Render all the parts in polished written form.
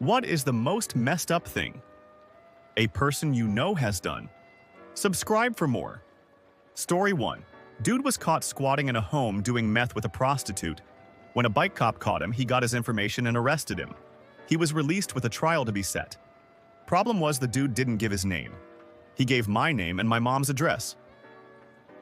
What is the most messed up thing a person you know has done? Subscribe for more. Story 1. Dude was caught squatting in a home doing meth with a prostitute. When a bike cop caught him, he got his information and arrested him. He was released with a trial to be set. Problem was the dude didn't give his name. He gave my name and my mom's address.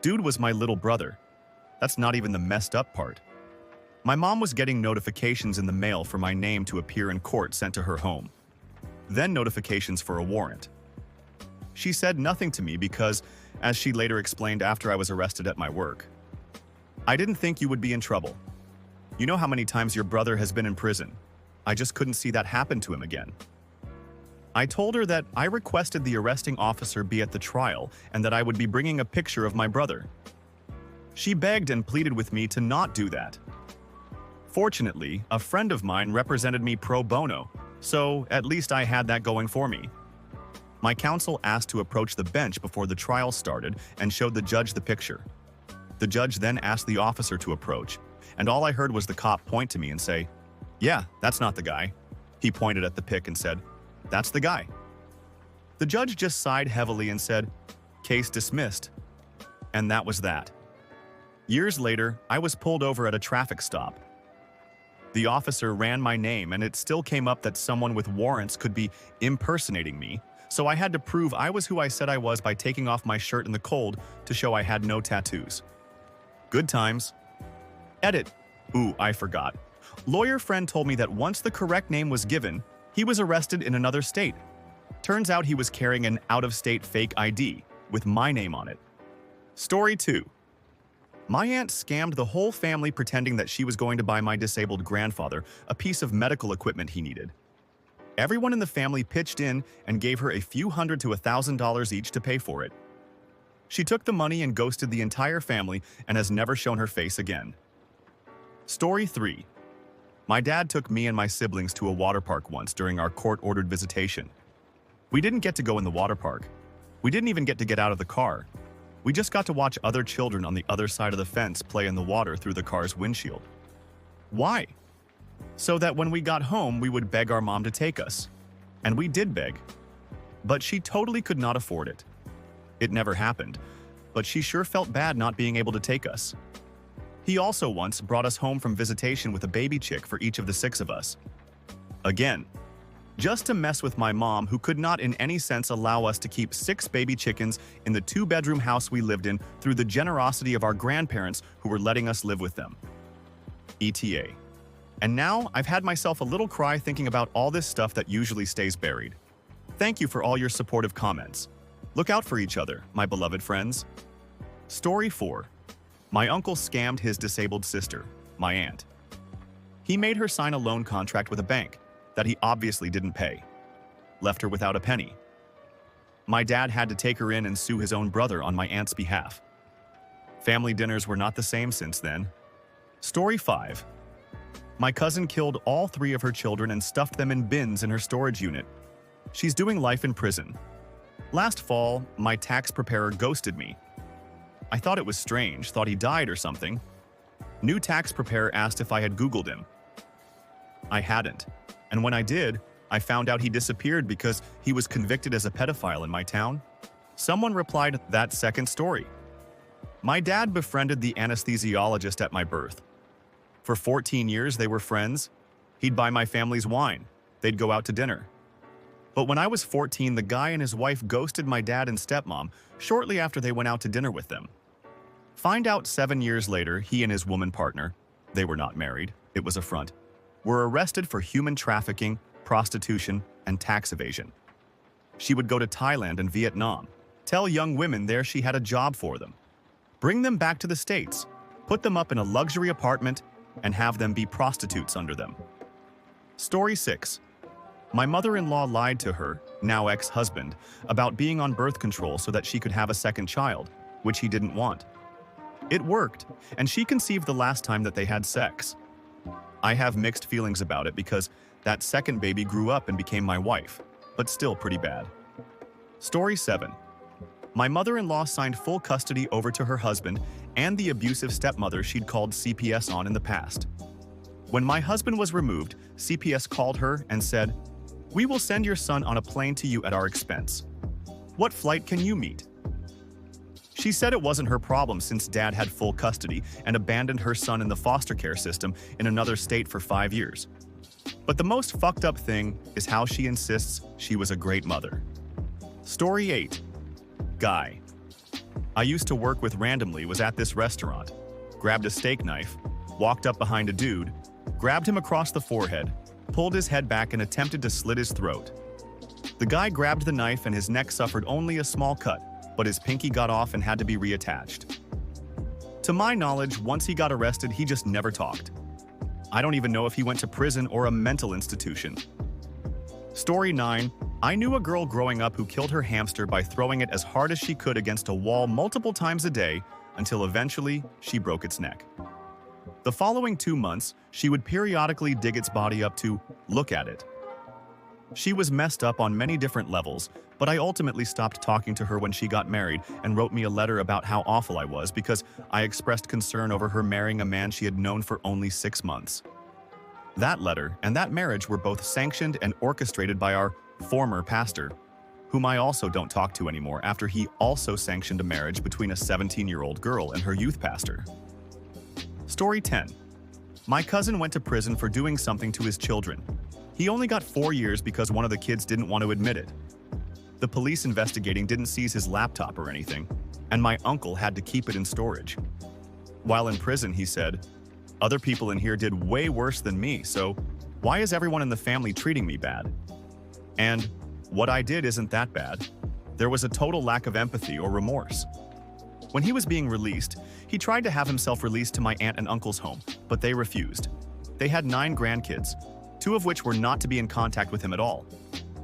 Dude was my little brother. That's not even the messed up part. My mom was getting notifications in the mail for my name to appear in court sent to her home. Then notifications for a warrant. She said nothing to me because, as she later explained after I was arrested at my work, I didn't think you would be in trouble. You know how many times your brother has been in prison. I just couldn't see that happen to him again. I told her that I requested the arresting officer be at the trial and that I would be bringing a picture of my brother. She begged and pleaded with me to not do that. Fortunately, a friend of mine represented me pro bono, so at least I had that going for me. My counsel asked to approach the bench before the trial started and showed the judge the picture. The judge then asked the officer to approach, and all I heard was the cop point to me and say, "Yeah, that's not the guy." He pointed at the pic and said, "That's the guy." The judge just sighed heavily and said, "Case dismissed." And that was that. Years later, I was pulled over at a traffic stop. The officer ran my name and it still came up that someone with warrants could be impersonating me, so I had to prove I was who I said I was by taking off my shirt in the cold to show I had no tattoos. Good times. Edit. Ooh, I forgot. Lawyer friend told me that once the correct name was given, he was arrested in another state. Turns out he was carrying an out-of-state fake ID with my name on it. Story 2. My aunt scammed the whole family pretending that she was going to buy my disabled grandfather a piece of medical equipment he needed. Everyone in the family pitched in and gave her a few $100 to $1,000 each to pay for it. She took the money and ghosted the entire family and has never shown her face again. Story 3. My dad took me and my siblings to a water park once during our court-ordered visitation. We didn't get to go in the water park. We didn't even get to get out of the car. We just got to watch other children on the other side of the fence play in the water through the car's windshield. Why? So that when we got home, we would beg our mom to take us. And we did beg. But she totally could not afford it. It never happened, but she sure felt bad not being able to take us. He also once brought us home from visitation with a baby chick for each of the 6 of us. Again, just to mess with my mom, who could not in any sense allow us to keep 6 baby chickens in the 2-bedroom house we lived in through the generosity of our grandparents who were letting us live with them. ETA. And now I've had myself a little cry thinking about all this stuff that usually stays buried. Thank you for all your supportive comments. Look out for each other, my beloved friends. Story 4. My uncle scammed his disabled sister, my aunt. He made her sign a loan contract with a bank that he obviously didn't pay. Left her without a penny. My dad had to take her in and sue his own brother on my aunt's behalf. Family dinners were not the same since then. Story 5. My cousin killed all 3 of her children and stuffed them in bins in her storage unit. She's doing life in prison. Last fall, my tax preparer ghosted me. I thought it was strange, thought he died or something. New tax preparer asked if I had Googled him. I hadn't. And when I did, I found out he disappeared because he was convicted as a pedophile in my town. Someone replied, "That second story." My dad befriended the anesthesiologist at my birth. For 14 years, they were friends. He'd buy my family's wine. They'd go out to dinner. But when I was 14, the guy and his wife ghosted my dad and stepmom shortly after they went out to dinner with them. Find out 7 years later, he and his woman partner, they were not married, it was a front, were arrested for human trafficking, prostitution, and tax evasion. She would go to Thailand and Vietnam, tell young women there she had a job for them, bring them back to the States, put them up in a luxury apartment, and have them be prostitutes under them. Story 6. My mother-in-law lied to her, now ex-husband, about being on birth control so that she could have a second child, which he didn't want. It worked, and she conceived the last time that they had sex. I have mixed feelings about it because that second baby grew up and became my wife, but still pretty bad. Story 7. My mother-in-law signed full custody over to her husband and the abusive stepmother she'd called CPS on in the past. When my husband was removed, CPS called her and said, We will send your son on a plane to you at our expense. What flight can you meet? She said it wasn't her problem since dad had full custody and abandoned her son in the foster care system in another state for 5 years. But the most fucked up thing is how she insists she was a great mother. Story 8. Guy. I used to work with randomly was at this restaurant, grabbed a steak knife, walked up behind a dude, grabbed him across the forehead, pulled his head back and attempted to slit his throat. The guy grabbed the knife and his neck suffered only a small cut, but his pinky got off and had to be reattached. To my knowledge, once he got arrested, he just never talked. I don't even know if he went to prison or a mental institution. Story 9. I knew a girl growing up who killed her hamster by throwing it as hard as she could against a wall multiple times a day until eventually she broke its neck. The following 2 months, she would periodically dig its body up to look at it. She was messed up on many different levels, but I ultimately stopped talking to her when she got married and wrote me a letter about how awful I was because I expressed concern over her marrying a man she had known for only 6 months. That letter and that marriage were both sanctioned and orchestrated by our former pastor, whom I also don't talk to anymore after he also sanctioned a marriage between a 17-year-old girl and her youth pastor. Story 10. My cousin went to prison for doing something to his children. He only got 4 years because one of the kids didn't want to admit it. The police investigating didn't seize his laptop or anything, and my uncle had to keep it in storage. While in prison, he said, "Other people in here did way worse than me, so why is everyone in the family treating me bad?" And what I did isn't that bad. There was a total lack of empathy or remorse. When he was being released, he tried to have himself released to my aunt and uncle's home, but they refused. They had 9 grandkids, 2 of which were not to be in contact with him at all.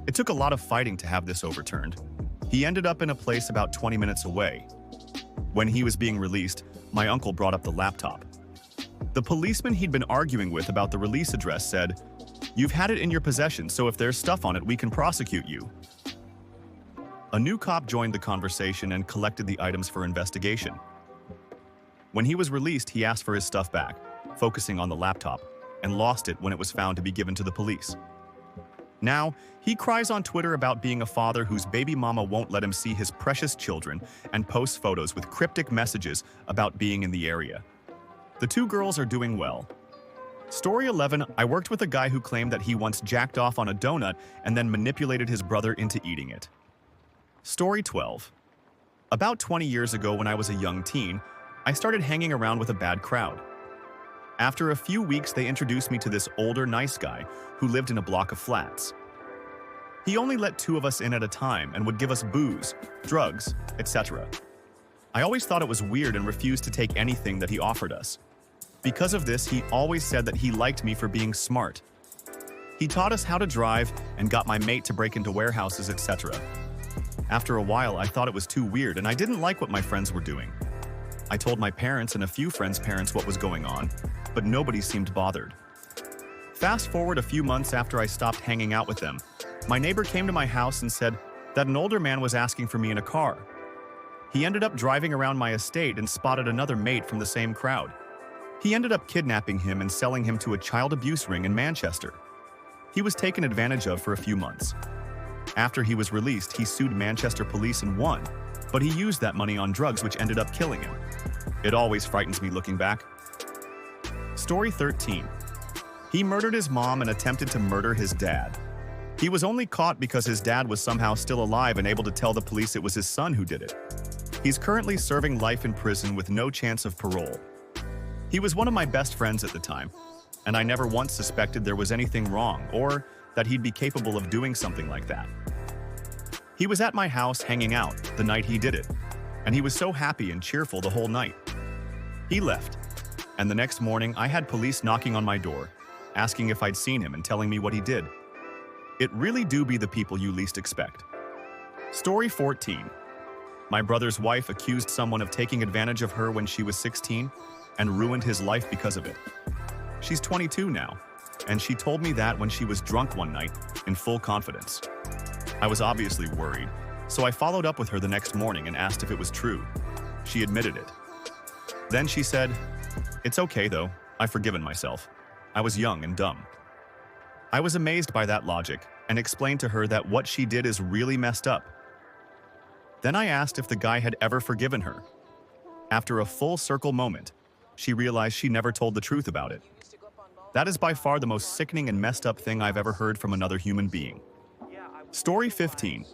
It took a lot of fighting to have this overturned. He ended up in a place about 20 minutes away. When he was being released, my uncle brought up the laptop. The policeman he'd been arguing with about the release address said, "You've had it in your possession, so if there's stuff on it, we can prosecute you." A new cop joined the conversation and collected the items for investigation. When he was released, he asked for his stuff back, focusing on the laptop, and lost it when it was found to be given to the police. Now, he cries on Twitter about being a father whose baby mama won't let him see his precious children and posts photos with cryptic messages about being in the area. The 2 girls are doing well. Story 11. I worked with a guy who claimed that he once jacked off on a donut and then manipulated his brother into eating it. Story 12. About 20 years ago when I was a young teen, I started hanging around with a bad crowd. After a few weeks, they introduced me to this older, nice guy who lived in a block of flats. He only let 2 of us in at a time and would give us booze, drugs, etc. I always thought it was weird and refused to take anything that he offered us. Because of this, he always said that he liked me for being smart. He taught us how to drive and got my mate to break into warehouses, etc. After a while, I thought it was too weird and I didn't like what my friends were doing. I told my parents and a few friends' parents what was going on, but nobody seemed bothered. Fast forward a few months after I stopped hanging out with them, my neighbor came to my house and said that an older man was asking for me in a car. He ended up driving around my estate and spotted another mate from the same crowd. He ended up kidnapping him and selling him to a child abuse ring in Manchester. He was taken advantage of for a few months. After he was released, he sued Manchester police and won, but he used that money on drugs which ended up killing him. It always frightens me looking back. Story 13. He murdered his mom and attempted to murder his dad. He was only caught because his dad was somehow still alive and able to tell the police it was his son who did it. He's currently serving life in prison with no chance of parole. He was one of my best friends at the time, and I never once suspected there was anything wrong or that he'd be capable of doing something like that. He was at my house hanging out the night he did it, and he was so happy and cheerful the whole night. He left, and the next morning I had police knocking on my door, asking if I'd seen him and telling me what he did. It really do be the people you least expect. Story 14. My brother's wife accused someone of taking advantage of her when she was 16 and ruined his life because of it. She's 22 now, and she told me that when she was drunk one night in full confidence. I was obviously worried, so I followed up with her the next morning and asked if it was true. She admitted it. Then she said, "It's okay though, I've forgiven myself. I was young and dumb." I was amazed by that logic and explained to her that what she did is really messed up. Then I asked if the guy had ever forgiven her. After a full circle moment, she realized she never told the truth about it. That is by far the most sickening and messed up thing I've ever heard from another human being. Story 15.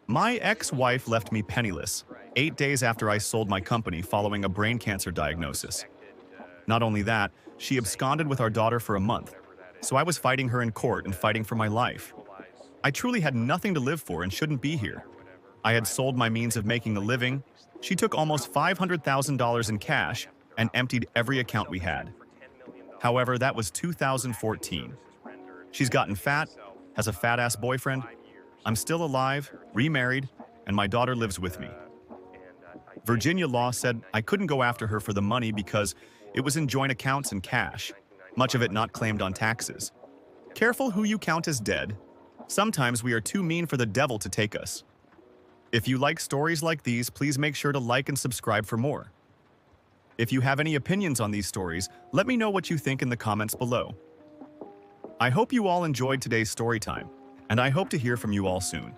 My ex-wife left me penniless 8 days after I sold my company following a brain cancer diagnosis. Not only that, she absconded with our daughter for a month, so I was fighting her in court and fighting for my life. I truly had nothing to live for and shouldn't be here. I had sold my means of making a living. She took almost $500,000 in cash and emptied every account we had. However, that was 2014. She's gotten fat, has a fat-ass boyfriend. I'm still alive, remarried, and my daughter lives with me. Virginia law said I couldn't go after her for the money because it was in joint accounts and cash, much of it not claimed on taxes. Careful who you count as dead. Sometimes we are too mean for the devil to take us. If you like stories like these, please make sure to like and subscribe for more. If you have any opinions on these stories, let me know what you think in the comments below. I hope you all enjoyed today's story time, and I hope to hear from you all soon.